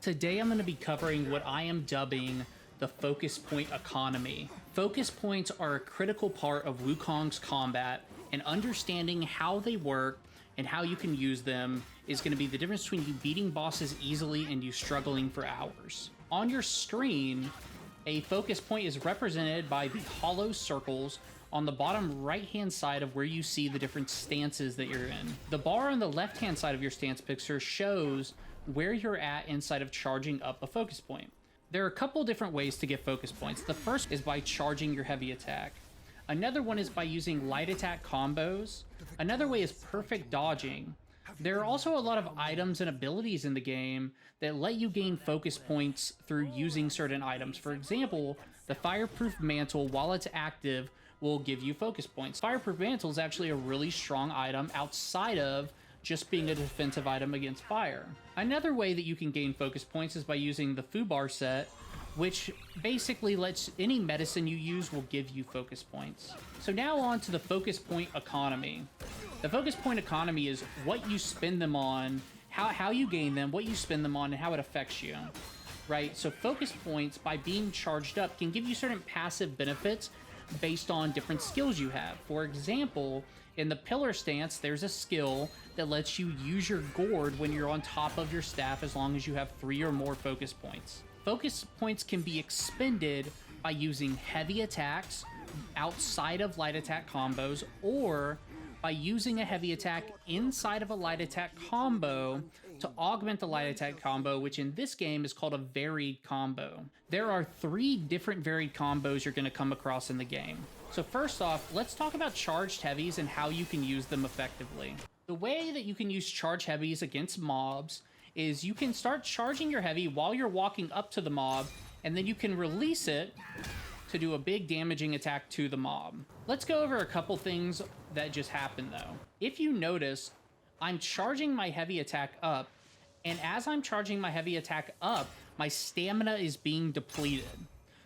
Today I'm going to be covering what I am dubbing the focus point economy. Focus points are a critical part of Wukong's combat, and understanding how they work and how you can use them is going to be the difference between you beating bosses easily and you struggling for hours. On your screen, a focus point is represented by the hollow circles on the bottom right-hand side of where you see the different stances that you're in. The bar on the left-hand side of your stance picture shows where you're at inside of charging up a focus point. There are a couple different ways to get focus points. The first is by charging your heavy attack. Another one is by using light attack combos. Another way is perfect dodging. There are also a lot of items and abilities in the game that let you gain focus points through using certain items. For example, the Fireproof Mantle, while it's active, will give you focus points. Fireproof Mantle is actually a really strong item outside of just being a defensive item against fire. Another way that you can gain focus points is by using the Fubar set, which basically lets any medicine you use will give you focus points. So now on to the focus point economy. The focus point economy is what you spend them on, how you gain them, what you spend them on, and how it affects you, right? So focus points, by being charged up, can give you certain passive benefits based on different skills you have. For example, in the pillar stance, there's a skill that lets you use your gourd when you're on top of your staff as long as you have 3 or more focus points. Focus points can be expended by using heavy attacks outside of light attack combos, or by using a heavy attack inside of a light attack combo to augment the light attack combo, which in this game is called a varied combo. There are 3 different varied combos you're going to come across in the game. So first off, let's talk about charged heavies and how you can use them effectively. The way that you can use charge heavies against mobs is you can start charging your heavy while you're walking up to the mob, and then you can release it to do a big damaging attack to the mob. Let's go over a couple things that just happened though. If you notice, I'm charging my heavy attack up, and as I'm charging my heavy attack up, my stamina is being depleted.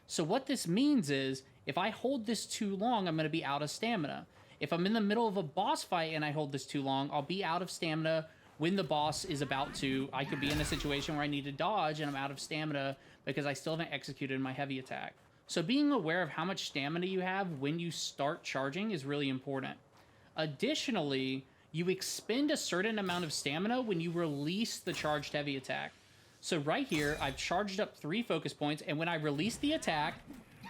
So what this means is, if I hold this too long, I'm gonna be out of stamina. If I'm in the middle of a boss fight and I hold this too long, I'll be out of stamina when the boss is about to. I could be in a situation where I need to dodge and I'm out of stamina because I still haven't executed my heavy attack. So being aware of how much stamina you have when you start charging is really important. Additionally, you expend a certain amount of stamina when you release the charged heavy attack. So right here, I've charged up 3 focus points, and when I release the attack,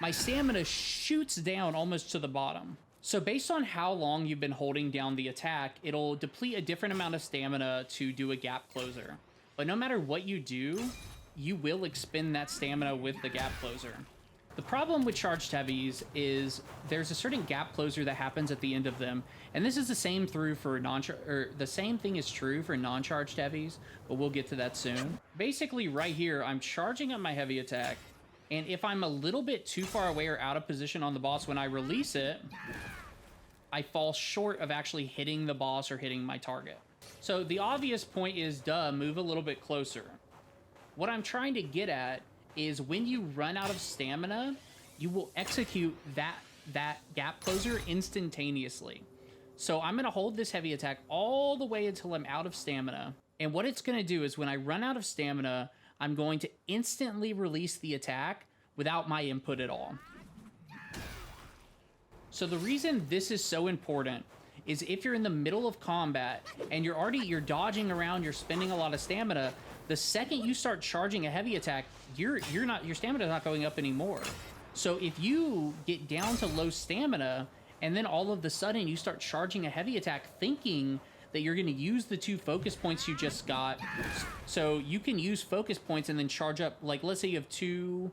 my stamina shoots down almost to the bottom. So based on how long you've been holding down the attack, it'll deplete a different amount of stamina to do a gap closer. But no matter what you do, you will expend that stamina with the gap closer. The problem with charged heavies is there's a certain gap closer that happens at the end of them, and this is the same for the same thing is true for non-charged heavies, but we'll get to that soon. Basically, right here, I'm charging up my heavy attack, and if I'm a little bit too far away or out of position on the boss when I release it, I fall short of actually hitting the boss or hitting my target. So the obvious point is, move a little bit closer. What I'm trying to get at is when you run out of stamina, you will execute that gap closer instantaneously. So I'm gonna hold this heavy attack all the way until I'm out of stamina. And what it's gonna do is when I run out of stamina, I'm going to instantly release the attack without my input at all. So the reason this is so important is if you're in the middle of combat and you're dodging around, you're spending a lot of stamina, the second you start charging a heavy attack, your stamina is not going up anymore. So if you get down to low stamina and then all of a sudden you start charging a heavy attack thinking that you're going to use the 2 focus points you just got, so you can use focus points and then charge up, like let's say you have 2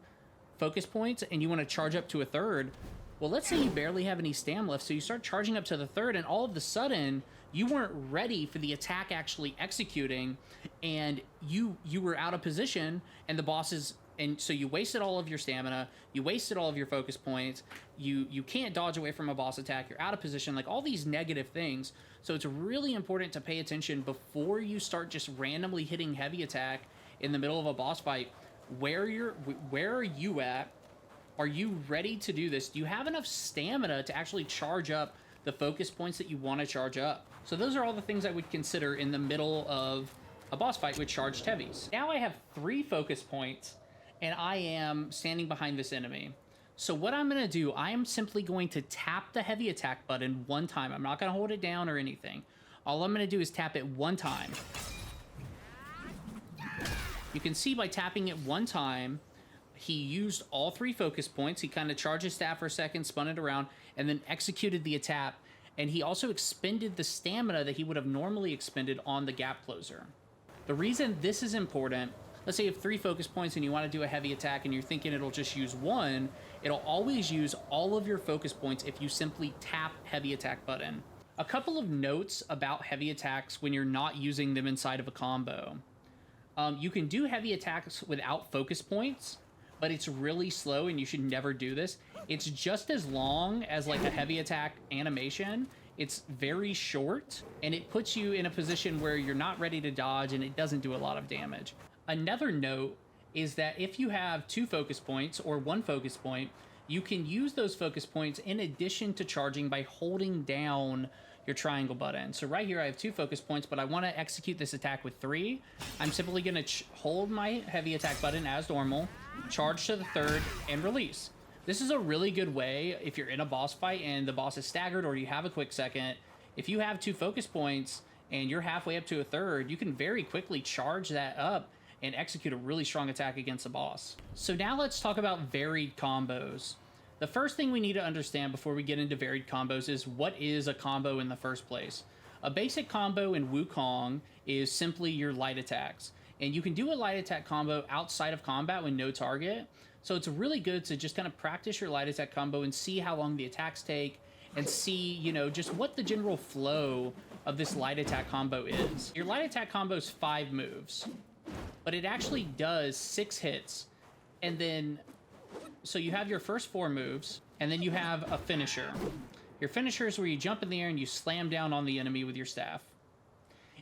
focus points and you want to charge up to a third. Well, let's say you barely have any stam left, so you start charging up to the third, and all of a sudden, you weren't ready for the attack actually executing, and you were out of position, and the boss is, and so you wasted all of your stamina, you wasted all of your focus points, you can't dodge away from a boss attack, you're out of position, like all these negative things. So it's really important to pay attention before you start just randomly hitting heavy attack in the middle of a boss fight. Where are you at? Are you ready to do this? Do you have enough stamina to actually charge up the focus points that you want to charge up? So those are all the things I would consider in the middle of a boss fight with charged heavies. Now I have 3 focus points, and I am standing behind this enemy. So what I'm gonna do, I am simply going to tap the heavy attack button 1 time. I'm not gonna hold it down or anything. All I'm gonna do is tap it 1 time. You can see by tapping it 1 time, he used all 3 focus points. He kind of charged his staff for a second, spun it around, and then executed the attack. And he also expended the stamina that he would have normally expended on the gap closer. The reason this is important, let's say you have 3 focus points and you want to do a heavy attack and you're thinking it'll just use 1, it'll always use all of your focus points if you simply tap heavy attack button. A couple of notes about heavy attacks when you're not using them inside of a combo. You can do heavy attacks without focus points, but it's really slow and you should never do this. It's just as long as like a heavy attack animation. It's very short and it puts you in a position where you're not ready to dodge and it doesn't do a lot of damage. Another note is that if you have 2 focus points or 1 focus point, you can use those focus points in addition to charging by holding down your triangle button. So right here I have 2 focus points, but I want to execute this attack with 3. I'm simply going to hold my heavy attack button as normal, charge to the 3rd, and release. This is a really good way if you're in a boss fight and the boss is staggered or you have a quick second. If you have 2 focus points and you're halfway up to a 3rd, you can very quickly charge that up and execute a really strong attack against the boss. So now let's talk about varied combos. The first thing we need to understand before we get into varied combos is what is a combo in the first place. A basic combo in Wukong is simply your light attacks. And you can do a light attack combo outside of combat with no target. So it's really good to just kind of practice your light attack combo and see how long the attacks take and see, you know, just what the general flow of this light attack combo is. Your light attack combo is 5 moves, but it actually does 6 hits. And then so you have your first 4 moves, and then you have a finisher. Your finisher is where you jump in the air and you slam down on the enemy with your staff.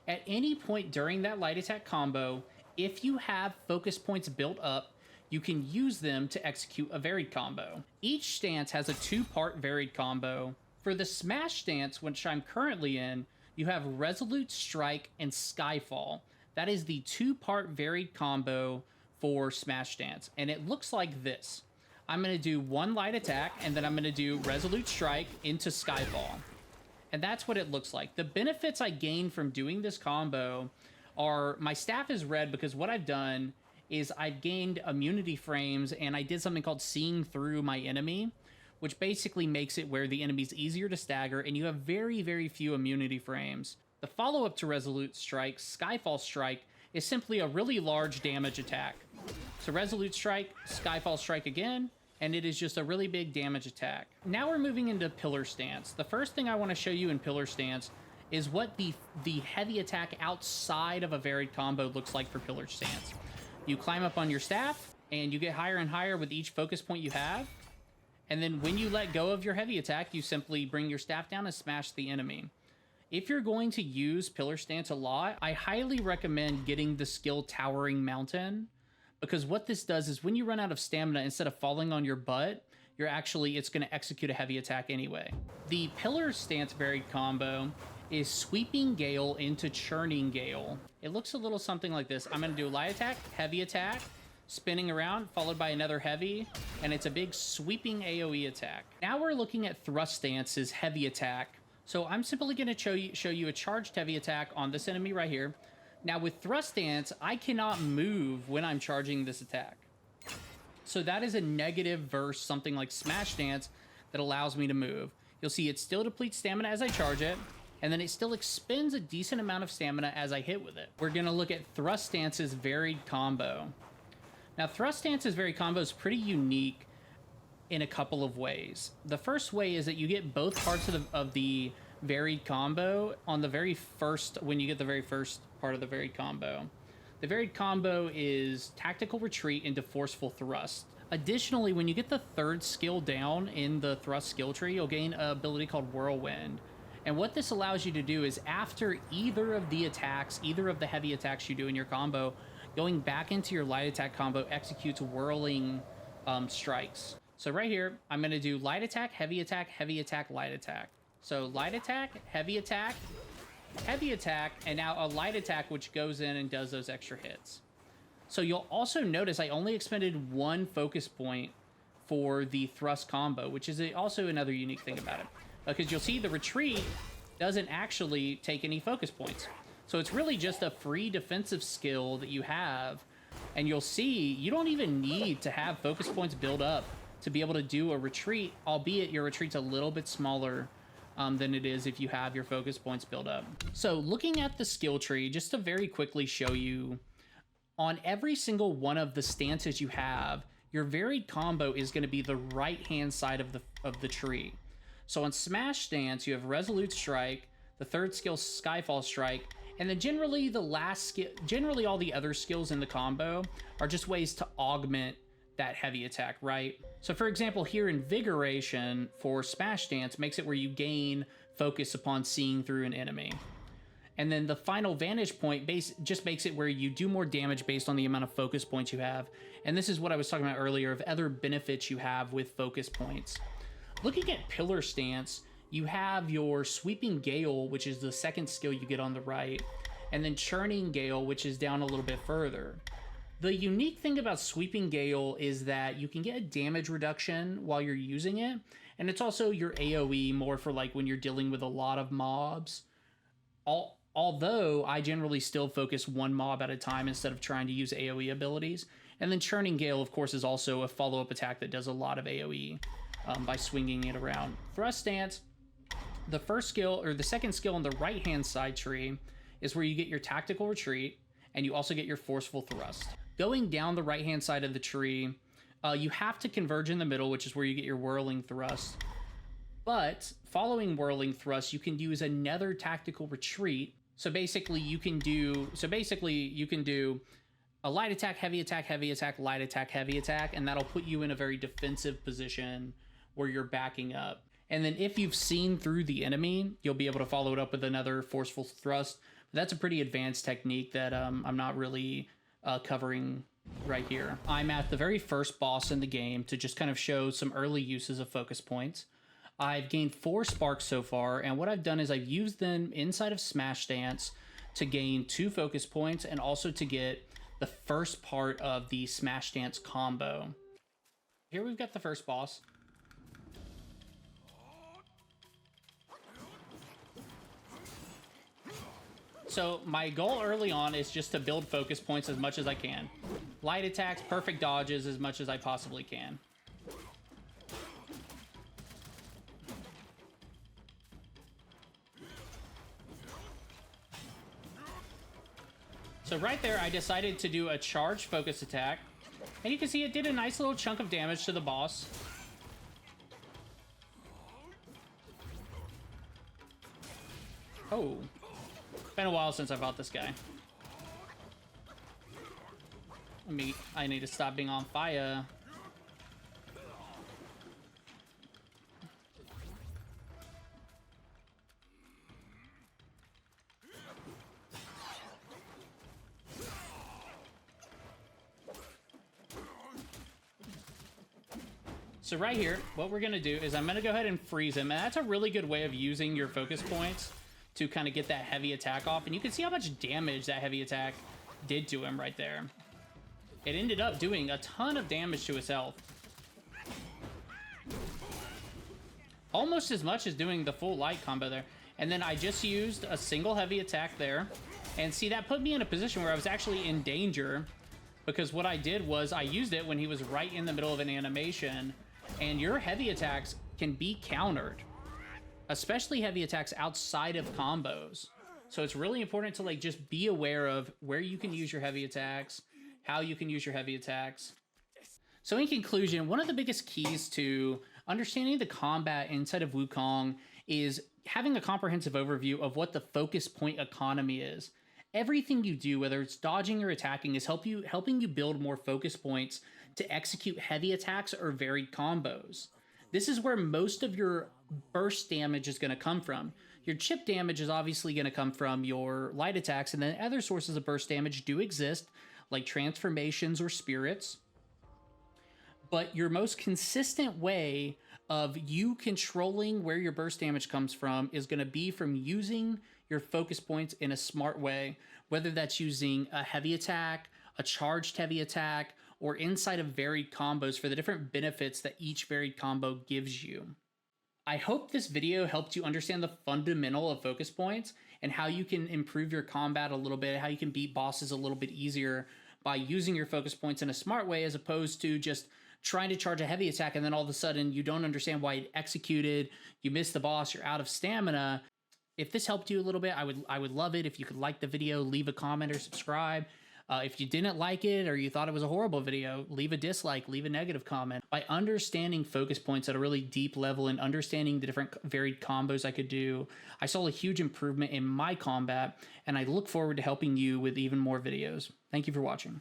At any point during that light attack combo, if you have focus points built up, you can use them to execute a varied combo. Each stance has a 2-part varied combo. For the smash stance, which I'm currently in, you have Resolute Strike and Skyfall. That is the 2-part varied combo for smash stance, and it looks like this. I'm going to do 1 light attack, and then I'm going to do Resolute Strike into Skyfall. And that's what it looks like. The benefits I gain from doing this combo are my staff is red because what I've done is I've gained immunity frames, and I did something called seeing through my enemy, which basically makes it where the enemy's easier to stagger, and you have very, very few immunity frames. The follow-up to Resolute Strike, Skyfall Strike, is simply a really large damage attack. So Resolute Strike, Skyfall Strike again, and it is just a really big damage attack. Now we're moving into Pillar Stance. The first thing I want to show you in Pillar Stance is what the heavy attack outside of a varied combo looks like for Pillar Stance. You climb up on your staff, and you get higher and higher with each focus point you have, and then when you let go of your heavy attack, you simply bring your staff down and smash the enemy. If you're going to use Pillar Stance a lot, I highly recommend getting the skill Towering Mountain, because what this does is when you run out of stamina, instead of falling on your butt, it's going to execute a heavy attack anyway. The Pillar Stance varied combo is Sweeping Gale into Churning Gale. It looks a little something like this. I'm going to do a light attack, heavy attack, spinning around, followed by another heavy, and it's a big sweeping AoE attack. Now we're looking at Thrust Stance's heavy attack. So I'm simply going to show you a charged heavy attack on this enemy right here. Now with Thrust Stance, I cannot move when I'm charging this attack. So that is a negative versus something like Smash Stance that allows me to move. You'll see it still depletes stamina as I charge it, and then it still expends a decent amount of stamina as I hit with it. We're going to look at Thrust Stance's varied combo. Now Thrust Stance's varied combo is pretty unique in a couple of ways. The first way is that you get both parts of the varied combo on the very first, when you get the very first part of the varied combo. The varied combo is Tactical Retreat into Forceful Thrust. Additionally, when you get the 3rd skill down in the thrust skill tree, you'll gain an ability called Whirlwind. And what this allows you to do is after either of the attacks, either of the heavy attacks you do in your combo, going back into your light attack combo executes whirling strikes. So right here, I'm going to do light attack, heavy attack, light attack. So light attack, heavy attack, heavy attack, and now a light attack, which goes in and does those extra hits. So you'll also notice I only expended 1 focus point for the thrust combo, which is also another unique thing about it. Because you'll see the retreat doesn't actually take any focus points. So it's really just a free defensive skill that you have, and you'll see you don't even need to have focus points build up to be able to do a retreat, albeit your retreat's a little bit smaller than it is if you have your focus points build up. So looking at the skill tree, just to very quickly show you, on every single one of the stances you have, your varied combo is going to be the right-hand side of the tree. So on Smash Stance, you have Resolute Strike, the third skill, Skyfall Strike, and then generally the last skill, generally all the other skills in the combo are just ways to augment that heavy attack, right? So for example, here Invigoration for Smash Dance makes it where you gain focus upon seeing through an enemy. And then the final Vantage Point just makes it where you do more damage based on the amount of focus points you have. And this is what I was talking about earlier of other benefits you have with focus points. Looking at Pillar Stance, you have your Sweeping Gale, which is the second skill you get on the right, and then Churning Gale, which is down a little bit further. The unique thing about Sweeping Gale is that you can get a damage reduction while you're using it, and it's also your AoE more for like when you're dealing with a lot of mobs. Although I generally still focus 1 mob at a time instead of trying to use AoE abilities. And then Churning Gale, of course, is also a follow-up attack that does a lot of AoE by swinging it around. Thrust Stance, the first skill, or the second skill on the right-hand side tree, is where you get your Tactical Retreat, and you also get your Forceful Thrust. Going down the right-hand side of the tree, you have to converge in the middle, which is where you get your Whirling Thrust. But following Whirling Thrust, you can use another Tactical Retreat. So basically, you can do a light attack, heavy attack, heavy attack, light attack, heavy attack, and that'll put you in a very defensive position where you're backing up. And then if you've seen through the enemy, you'll be able to follow it up with another Forceful Thrust. That's a pretty advanced technique that I'm not really covering right here. I'm at the very first boss in the game to just kind of show some early uses of focus points. I've gained 4 sparks so far, and what I've done is I've used them inside of Smash Dance to gain 2 focus points and also to get the first part of the Smash Dance combo. Here we've got the first boss. So my goal early on is just to build focus points as much as I can. Light attacks, perfect dodges as much as I possibly can. So right there, I decided to do a charge focus attack. And you can see it did a nice little chunk of damage to the boss. Oh. Been a while since I fought this guy. I need to stop being on fire. So right here, what we're gonna do is I'm gonna go ahead and freeze him, and that's a really good way of using your focus points to kind of get that heavy attack off. And you can see how much damage that heavy attack did to him right there. It ended up doing a ton of damage to his health. Almost as much as doing the full light combo there. And then I just used a single heavy attack there. And see, that put me in a position where I was actually in danger, because what I did was I used it when he was right in the middle of an animation, and your heavy attacks can be countered, especially heavy attacks outside of combos. So it's really important to like just be aware of where you can use your heavy attacks, how you can use your heavy attacks. So in conclusion, one of the biggest keys to understanding the combat inside of Wukong is having a comprehensive overview of what the focus point economy is. Everything you do, whether it's dodging or attacking, is helping you build more focus points to execute heavy attacks or varied combos. This is where most of your burst damage is going to come from. Your chip damage is obviously going to come from your light attacks, and then other sources of burst damage do exist, like transformations or spirits. But your most consistent way of you controlling where your burst damage comes from is going to be from using your focus points in a smart way, whether that's using a heavy attack, a charged heavy attack, or inside of varied combos for the different benefits that each varied combo gives you. I hope this video helped you understand the fundamental of focus points and how you can improve your combat a little bit, how you can beat bosses a little bit easier by using your focus points in a smart way, as opposed to just trying to charge a heavy attack and then all of a sudden you don't understand why it executed, you miss the boss, you're out of stamina. If this helped you a little bit, I would love it if you could like the video, leave a comment or subscribe. If you didn't like it or you thought it was a horrible video, leave a dislike, leave a negative comment. By understanding focus points at a really deep level and understanding the different varied combos I could do, I saw a huge improvement in my combat, and I look forward to helping you with even more videos. Thank you for watching.